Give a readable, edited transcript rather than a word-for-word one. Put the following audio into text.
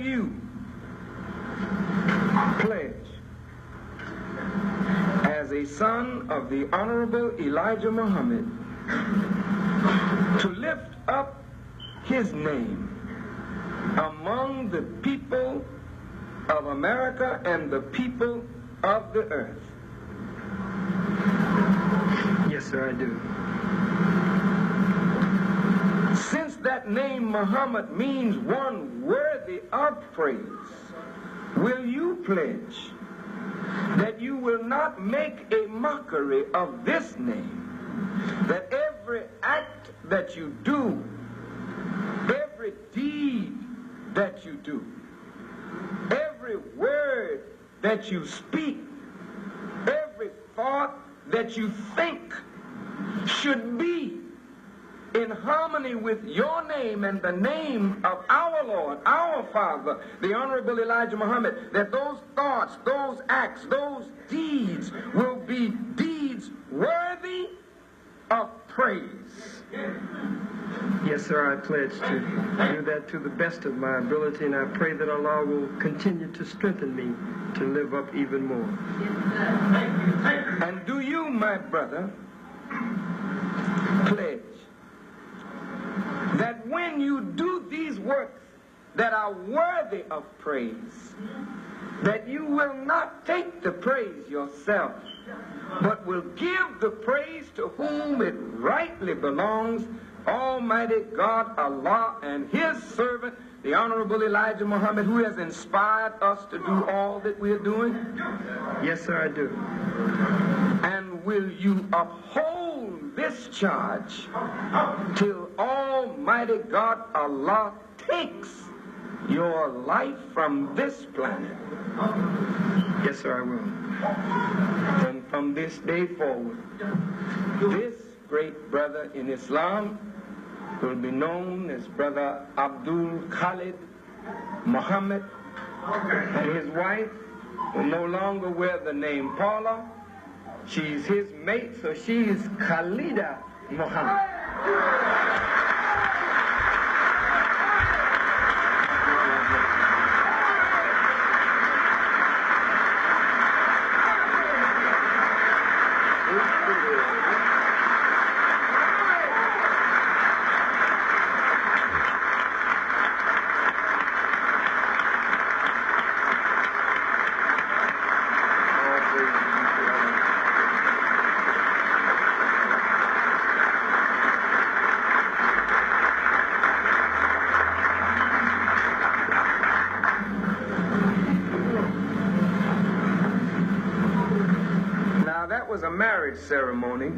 you pledge, as a son of the Honorable Elijah Muhammad, to lift up his name among the people of America and the people of the earth? Yes, sir, I do. Since that name Muhammad means one worthy of praise, will you pledge that you will not make a mockery of this name, that every act that you do, every deed that you do, every word that you speak, every thought that you think should be in harmony with your name and the name of our Lord, our Father, the Honorable Elijah Muhammad, that those thoughts, those acts, those deeds will be deeds worthy of praise? Yes, sir, I pledge to do that to the best of my ability, and I pray that Allah will continue to strengthen me to live up even more. And do you, my brother, pledge that when you do these works that are worthy of praise, that you will not take the praise yourself, but will give the praise to whom it rightly belongs, Almighty God, Allah, and His servant, the Honorable Elijah Muhammad, who has inspired us to do all that we are doing? Yes, sir, I do. And will you uphold this charge till Almighty God, Allah, takes your life from this planet? Yes, sir, I will. And from this day forward, this great brother in Islam will be known as Brother Abdul Khalid Muhammad, and his wife will no longer wear the name Paula. She's his mate, so she is Khalida Muhammad. Now that was a marriage ceremony.